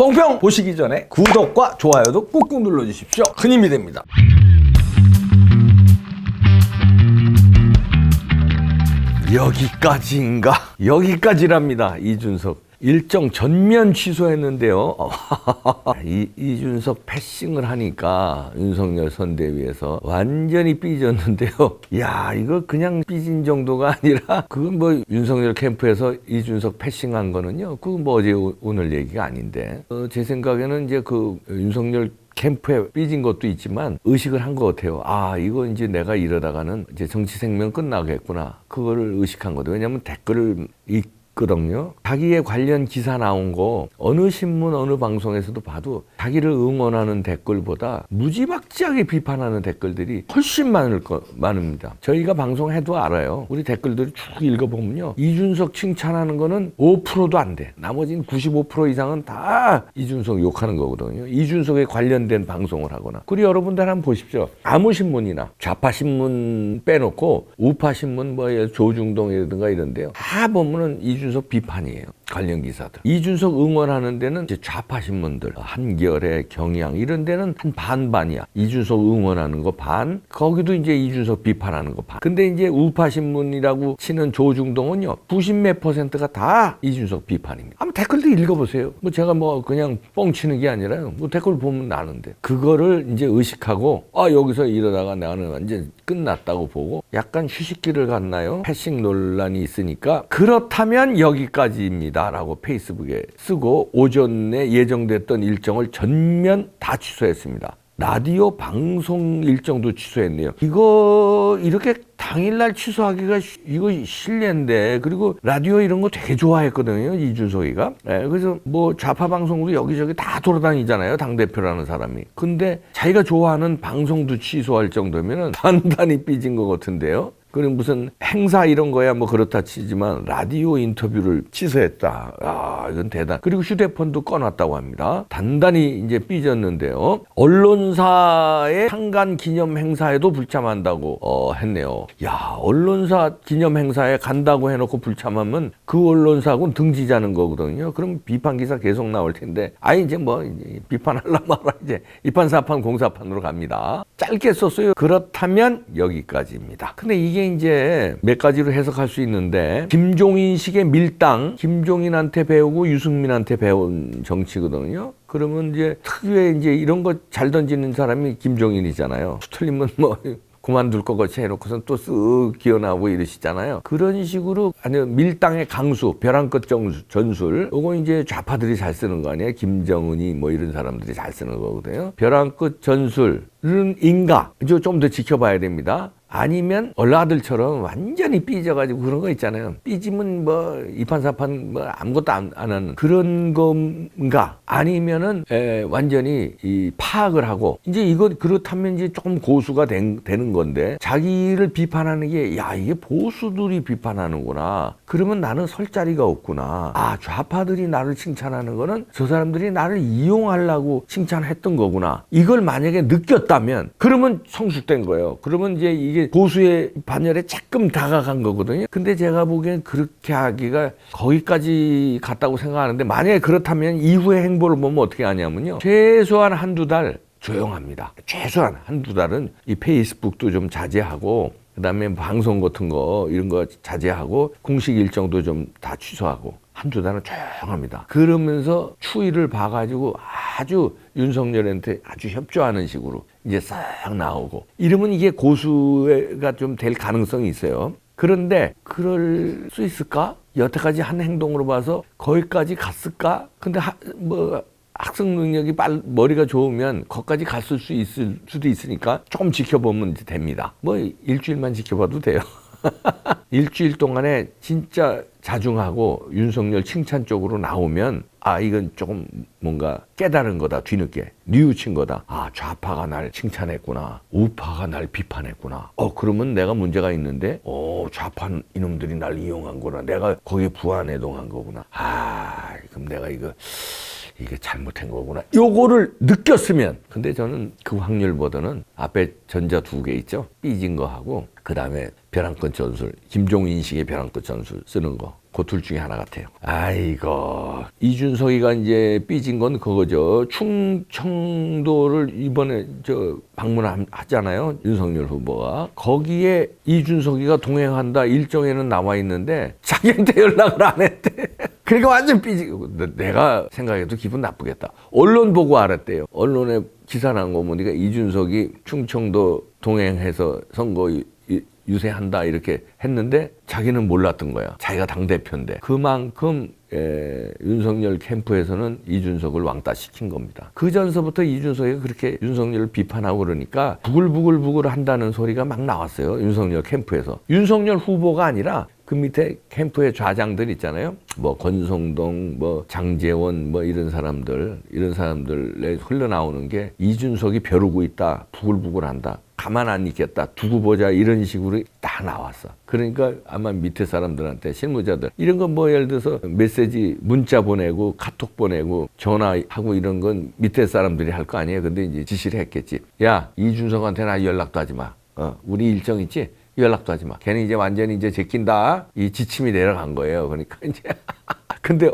뽕평 보시기 전에 구독과 좋아요도 꾹꾹 눌러주십시오. 큰 힘이 됩니다. 여기까지인가? 여기까지랍니다. 이준석. 일정 전면 취소했는데요. 이준석 패싱을 하니까 윤석열 선대위에서 완전히 삐졌는데요. 야, 이거 그냥 삐진 정도가 아니라 그건 뭐 윤석열 캠프에서 이준석 패싱한 거는요. 그건 뭐 어제 오늘 얘기가 아닌데 제 생각에는 이제 그 윤석열 캠프에 삐진 것도 있지만 의식을 한 것 같아요. 아, 이거 이제 내가 이러다가는 이제 정치 생명 끝나겠구나. 그거를 의식한 거죠. 왜냐하면 댓글을 거든요. 자기에 관련 기사 나온 거 어느 신문 어느 방송에서도 봐도 자기를 응원하는 댓글보다 무지막지하게 비판하는 댓글들이 훨씬 많습니다. 저희가 방송해도 알아요. 우리 댓글들을 쭉 읽어보면요. 이준석 칭찬하는 거는 5%도 안 돼. 나머지는 95% 이상은 다 이준석 욕하는 거거든요. 이준석에 관련된 방송을 하거나. 그리고 여러분들 한번 보십시오. 아무 신문이나 좌파 신문 빼놓고 우파 신문 뭐 조중동이라든가 이런데요. 다 보면은 이준석 비판이에요. 관련 기사들. 이준석 응원하는 데는 이제 좌파 신문들, 한겨레, 경향 이런 데는 한 반반이야. 이준석 응원하는 거 반, 거기도 이제 이준석 비판하는 거 반. 근데 이제 우파 신문이라고 치는 조중동은요, 90몇 %가 다 이준석 비판입니다. 한번 댓글도 읽어보세요. 뭐 제가 뭐 그냥 뻥치는 게 아니라요. 뭐 댓글 보면 아는데. 그거를 이제 의식하고, 여기서 이러다가 나는 완전 끝났다고 보고 약간 휴식기를 갖나요? 패싱 논란이 있으니까 그렇다면 여기까지입니다. 라고 페이스북에 쓰고 오전에 예정됐던 일정을 전면 다 취소했습니다. 라디오 방송 일정도 취소했네요. 이거 이렇게 당일날 취소하기가 이거 실례인데, 그리고 라디오 이런 거 되게 좋아했거든요, 이준석이가. 네, 그래서 뭐 좌파 방송으로 여기저기 다 돌아다니잖아요, 당대표라는 사람이. 근데 자기가 좋아하는 방송도 취소할 정도면은 단단히 삐진 것 같은데요. 그리고 무슨 행사 이런 거야 뭐 그렇다 치지만 라디오 인터뷰를 취소했다. 아, 이건 대단. 그리고 휴대폰도 꺼놨다고 합니다. 단단히 이제 삐졌는데요. 언론사의 상간 기념 행사에도 불참한다고 했네요. 야, 언론사 기념 행사에 간다고 해놓고 불참하면 그 언론사하고는 등지자는 거거든요. 그럼 비판 기사 계속 나올 텐데, 이제 뭐 비판하려면 이제 이판사판 공사판으로 갑니다. 짧게 썼어요. 그렇다면 여기까지입니다. 근데 이게 이제 몇 가지로 해석할 수 있는데, 김종인식의 밀당, 김종인한테 배우고 유승민한테 배운 정치거든요. 그러면 이제 특유의 이제 이런 거 잘 던지는 사람이 김종인이잖아요. 틀리면 뭐 그만둘 것 같이 해놓고선 또 쓱 기어나오고 이러시잖아요. 그런 식으로 밀당의 강수, 벼랑 끝 전술, 요거 이제 좌파들이 잘 쓰는 거 아니에요? 김정은이 뭐 이런 사람들이 잘 쓰는 거거든요. 벼랑 끝 전술은 인가? 이제 좀 더 지켜봐야 됩니다. 아니면 얼라들처럼 완전히 삐져가지고 그런 거 있잖아요. 삐지면 뭐 이판사판 뭐 아무것도 안 하는 그런 건가? 아니면은 완전히 파악을 하고 이제 이거 그렇다면 이제 조금 고수가 되는 건데, 자기를 비판하는 게 이게 보수들이 비판하는구나. 그러면 나는 설 자리가 없구나. 좌파들이 나를 칭찬하는 거는 저 사람들이 나를 이용하려고 칭찬했던 거구나. 이걸 만약에 느꼈다면 그러면 성숙된 거예요. 그러면 이제 이게 보수의 반열에 조금 다가간 거거든요. 근데 제가 보기엔 그렇게 하기가 거기까지 갔다고 생각하는데, 만약에 그렇다면 이후의 행보를 보면 어떻게 하냐면요. 최소한 한두 달 조용합니다. 최소한 한두 달은 이 페이스북도 좀 자제하고, 그 다음에 방송 같은 거 이런 거 자제하고, 공식 일정도 좀 다 취소하고, 한두 달은 조용합니다. 그러면서 추이를 봐가지고 아주 윤석열한테 아주 협조하는 식으로 이제 싹 나오고, 이러면 이게 고수가 좀 될 가능성이 있어요. 그런데 그럴 수 있을까? 여태까지 한 행동으로 봐서 거기까지 갔을까? 근데 학습 능력이 머리가 좋으면 거기까지 갔을 수 있을 수도 있으니까 조금 지켜보면 됩니다. 뭐 일주일만 지켜봐도 돼요. 일주일 동안에 진짜 자중하고 윤석열 칭찬 쪽으로 나오면 이건 조금 뭔가 깨달은 거다. 뒤늦게 뉘우친 거다. 좌파가 날 칭찬했구나, 우파가 날 비판했구나. 그러면 내가 문제가 있는데 좌파 이놈들이 날 이용한구나, 내가 거기에 부안해동한 거구나. 그럼 내가 이게 잘못한 거구나. 요거를 느꼈으면. 근데 저는 그 확률보다는 앞에 전자 2개 있죠. 삐진 거 하고, 그 다음에 벼랑 끝 전술, 김종인식의 벼랑 끝 전술 쓰는 거. 그 둘 중에 하나 같아요. 아이고, 이준석이가 이제 삐진 건 그거죠. 충청도를 이번에 방문하잖아요. 윤석열 후보가. 거기에 이준석이가 동행한다 일정에는 나와 있는데 자기한테 연락을 안 했대. 그러니까 완전 삐지고. 내가 생각해도 기분 나쁘겠다. 언론 보고 알았대요. 언론에 기사 난 거 보니까 이준석이 충청도 동행해서 선거 유세한다 이렇게 했는데 자기는 몰랐던 거야. 자기가 당대표인데. 그만큼 윤석열 캠프에서는 이준석을 왕따시킨 겁니다. 그 전서부터 이준석이 그렇게 윤석열을 비판하고 그러니까 부글부글 한다는 소리가 막 나왔어요. 윤석열 캠프에서. 윤석열 후보가 아니라 그 밑에 캠프의 좌장들 있잖아요. 뭐 권성동, 뭐 장제원, 뭐 이런 사람들에 흘러나오는 게 이준석이 벼르고 있다, 부글부글한다, 가만 안 있겠다, 두고 보자 이런 식으로 다 나왔어. 그러니까 아마 밑에 사람들한테 실무자들 이런 건 뭐 예를 들어서 메시지 문자 보내고 카톡 보내고 전화하고 이런 건 밑에 사람들이 할 거 아니에요. 근데 이제 지시를 했겠지. 야, 이준석한테는 연락도 하지 마. 우리 일정 있지? 연락도 하지 마. 걔는 이제 완전히 이제 제낀다. 이 지침이 내려간 거예요. 그러니까 이제 근데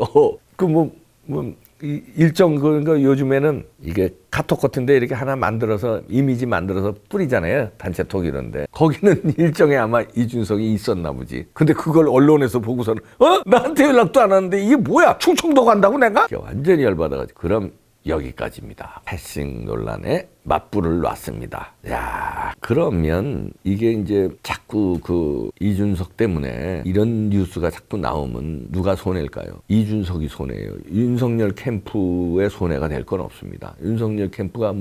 일정 그러니까 요즘에는 이게 카톡 같은데 이렇게 하나 만들어서 이미지 만들어서 뿌리잖아요. 단체톡 이런데. 거기는 일정에 아마 이준석이 있었나 보지. 근데 그걸 언론에서 보고서는 나한테 연락도 안 하는데 이게 뭐야? 충청도 간다고 내가? 완전히 열받아가지고. 그럼 여기까지입니다. 패싱 논란에 맞불을 놨습니다. 야, 그러면 이게 이제 자꾸 그 이준석 때문에 이런 뉴스가 자꾸 나오면 누가 손해일까요? 이준석이 손해예요. 윤석열 캠프의 손해가 될 건 없습니다. 윤석열 캠프가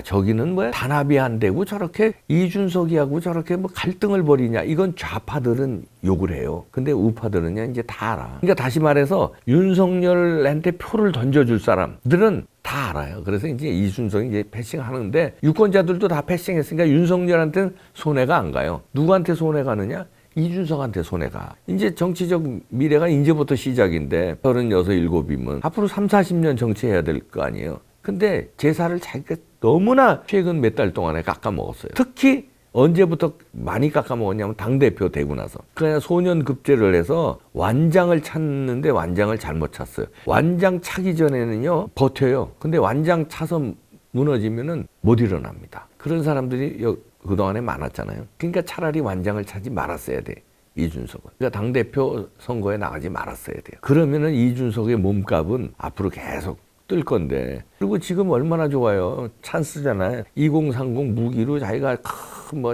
저기는 뭐야? 단합이 안 되고 저렇게 이준석이하고 저렇게 뭐 갈등을 벌이냐? 이건 좌파들은 욕을 해요. 근데 우파들은요, 이제 다 알아. 그러니까 다시 말해서 윤석열한테 표를 던져줄 사람들은 다 알아요. 그래서 이제 이준석이 이제 패싱하는데 유권자들도 다 패싱했으니까 윤석열한테는 손해가 안 가요. 누구한테 손해 가느냐? 이준석한테 손해가. 이제 정치적 미래가 이제부터 시작인데 36, 7이면 앞으로 3, 40년 정치해야 될 거 아니에요. 근데 제사를 자기가 너무나 최근 몇 달 동안에 깎아먹었어요. 특히 언제부터 많이 깎아먹었냐면 당대표 되고 나서. 그냥 소년급제를 해서 완장을 찾는데 완장을 잘못 찼어요. 완장 차기 전에는요 버텨요. 근데 완장 차서 무너지면은 못 일어납니다. 그런 사람들이 그동안에 많았잖아요. 그러니까 차라리 완장을 차지 말았어야 돼. 이준석은. 그러니까 당대표 선거에 나가지 말았어야 돼요. 그러면은 이준석의 몸값은 앞으로 계속 뜰 건데. 그리고 지금 얼마나 좋아요. 찬스잖아요. 2030 무기로 자기가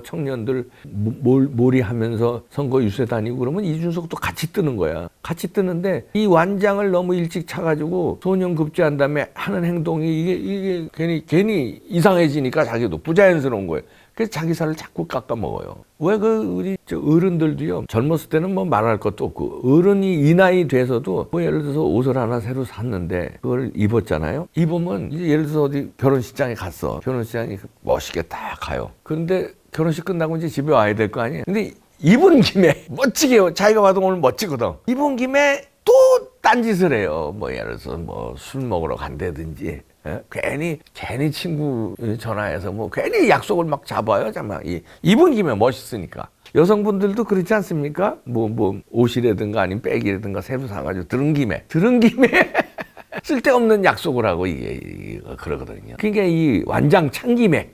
청년들 몰이하면서 선거 유세 다니고 그러면 이준석도 같이 뜨는 거야. 같이 뜨는데 이 완장을 너무 일찍 차가지고 소년 급제한 다음에 하는 행동이 이게 괜히 이상해지니까 자기도 부자연스러운 거예요. 그래서 자기 살을 자꾸 깎아먹어요. 왜 우리 어른들도요, 젊었을 때는 뭐 말할 것도 없고, 어른이 이 나이 돼서도 예를 들어서 옷을 하나 새로 샀는데, 그걸 입었잖아요? 입으면 이제 예를 들어서 어디 결혼식장에 갔어. 결혼식장에 멋있게 딱 가요. 그런데 결혼식 끝나고 이제 집에 와야 될 거 아니에요? 근데 입은 김에, 멋지게, 자기가 봐도 오늘 멋지거든. 입은 김에 또 딴짓을 해요. 예를 들어서 술 먹으러 간다든지. 괜히 친구 전화해서 괜히 약속을 막 잡아요. 입은 김에 멋있으니까. 여성분들도 그렇지 않습니까? 옷이라든가 아니면 백이라든가 새로 사가지고 들은 김에 쓸데없는 약속을 하고 이게 그러거든요. 그러니까 이 완장 찬 김에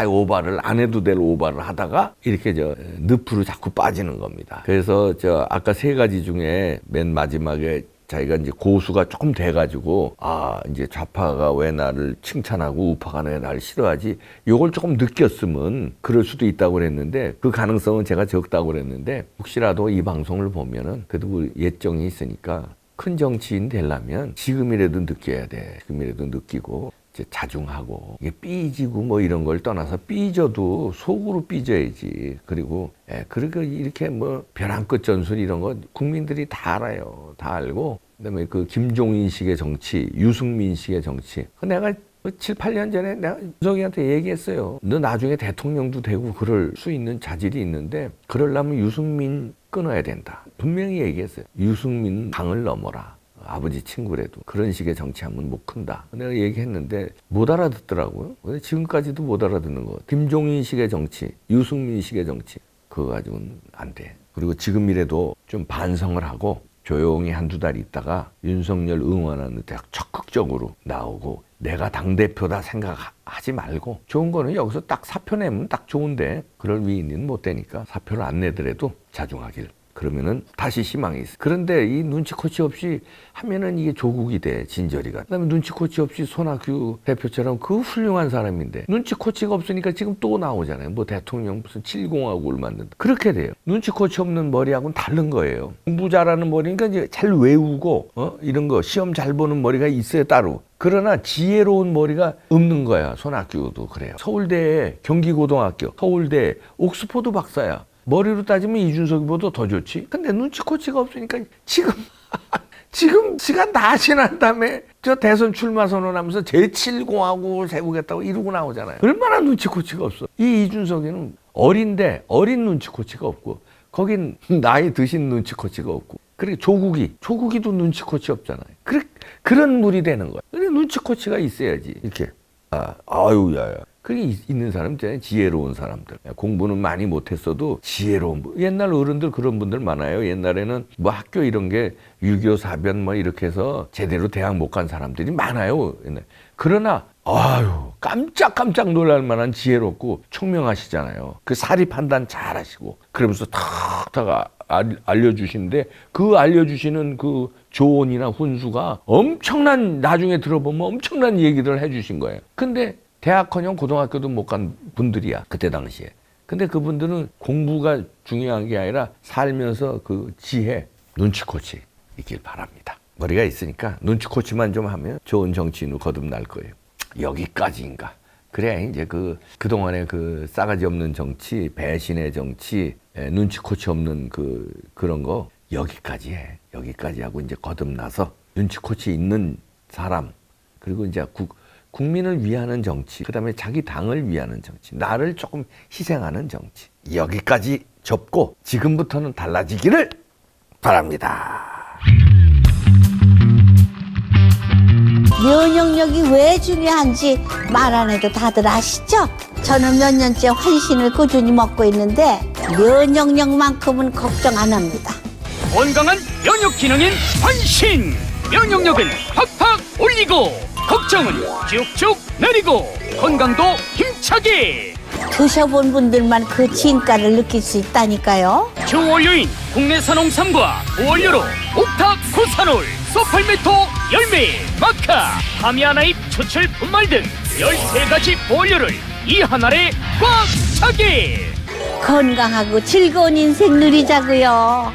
오바를 안 해도 될 오바를 하다가 이렇게 늪으로 자꾸 빠지는 겁니다. 그래서 아까 세 가지 중에 맨 마지막에 자기가 이제 고수가 조금 돼가지고 이제 좌파가 왜 나를 칭찬하고 우파가 왜 나를 싫어하지? 요걸 조금 느꼈으면 그럴 수도 있다고 그랬는데 그 가능성은 제가 적다고 그랬는데 혹시라도 이 방송을 보면은 그래도 예정이 있으니까 큰 정치인 되려면 지금이라도 느껴야 돼. 지금이라도 느끼고 이제 자중하고 이게 삐지고 이런 걸 떠나서 삐져도 속으로 삐져야지. 그리고 그리고 이렇게 벼랑 끝 전술 이런 거 국민들이 다 알아요. 다 알고 그다음에 그 김종인식의 정치, 유승민식의 정치. 내가 7, 8년 전에 내가 윤석이한테 얘기했어요. 너 나중에 대통령도 되고 그럴 수 있는 자질이 있는데 그러려면 유승민 끊어야 된다. 분명히 얘기했어요. 유승민 강을 넘어라. 아버지 친구라도 그런 식의 정치하면 못 큰다. 내가 얘기했는데 못 알아듣더라고요. 근데 지금까지도 못 알아듣는 거. 김종인식의 정치, 유승민식의 정치 그거 가지고는 안 돼. 그리고 지금이라도 좀 반성을 하고 조용히 한두 달 있다가 윤석열 응원하는데 적극적으로 나오고 내가 당대표다 생각하지 말고 좋은 거는 여기서 딱 사표 내면 딱 좋은데 그럴 위인은 못 되니까 사표를 안 내더라도 자중하길. 그러면은 다시 희망이 있어. 그런데 이 눈치코치 없이 하면은 이게 조국이 돼, 진저리가. 그다음에 눈치코치 없이 손학규 대표처럼 그 훌륭한 사람인데 눈치코치가 없으니까 지금 또 나오잖아요. 뭐 대통령 무슨 7공화국을 만든다. 그렇게 돼요. 눈치코치 없는 머리하고는 다른 거예요. 공부 잘하는 머리니까 이제 잘 외우고 이런 거 시험 잘 보는 머리가 있어요 따로. 그러나 지혜로운 머리가 없는 거야. 손학규도 그래요. 서울대 경기고등학교, 서울대 옥스퍼드 박사야. 머리로 따지면 이준석이보다 더 좋지. 근데 눈치코치가 없으니까 지금 시간 다 지난 다음에 저 대선 출마 선언하면서 제7공화국을 세우겠다고 이러고 나오잖아요. 얼마나 눈치코치가 없어. 이 이준석이는 어린데 어린 눈치코치가 없고 거긴 나이 드신 눈치코치가 없고 그리고 조국이도 눈치코치 없잖아요. 그런 물이 되는 거야. 그래 눈치코치가 있어야지. 이렇게 아유야야. 그게 있는 사람 있잖아요. 지혜로운 사람들. 공부는 많이 못했어도 지혜로운 분. 옛날 어른들 그런 분들 많아요. 옛날에는 뭐 학교 이런 게 유교 사변 뭐 이렇게 해서 제대로 대학 못 간 사람들이 많아요. 옛날. 그러나 깜짝 놀랄 만한 지혜롭고 총명하시잖아요. 그 사리 판단 잘 하시고 그러면서 탁 알려주시는데 그 알려주시는 그 조언이나 훈수가 나중에 들어보면 엄청난 얘기를 해주신 거예요. 근데 대학커녕 고등학교도 못 간 분들이야. 그때 당시에. 근데 그분들은 공부가 중요한 게 아니라 살면서 그 지혜, 눈치코치 있길 바랍니다. 머리가 있으니까 눈치코치만 좀 하면 좋은 정치인으로 거듭날 거예요. 여기까지인가. 그래 이제 그동안의 그 싸가지 없는 정치, 배신의 정치, 눈치코치 없는 그런 거 여기까지 해. 여기까지 하고 이제 거듭나서 눈치코치 있는 사람 그리고 이제 국민을 위하는 정치, 그 다음에 자기 당을 위하는 정치, 나를 조금 희생하는 정치. 여기까지 접고 지금부터는 달라지기를 바랍니다. 면역력이 왜 중요한지 말 안 해도 다들 아시죠? 저는 몇 년째 환신을 꾸준히 먹고 있는데 면역력만큼은 걱정 안 합니다. 건강한 면역 기능인 환신! 면역력은 팍팍 올리고 걱정은 쭉쭉 내리고 건강도 힘차게! 드셔본 분들만 그 진가를 느낄 수 있다니까요. 주원료인 국내산 홍삼과 보원료로 옥타코사놀, 소팔메토 열매, 마카, 하미아나잎 추출 분말 등 13가지 보원료를 이 한 알에 꽉 차게! 건강하고 즐거운 인생 누리자고요.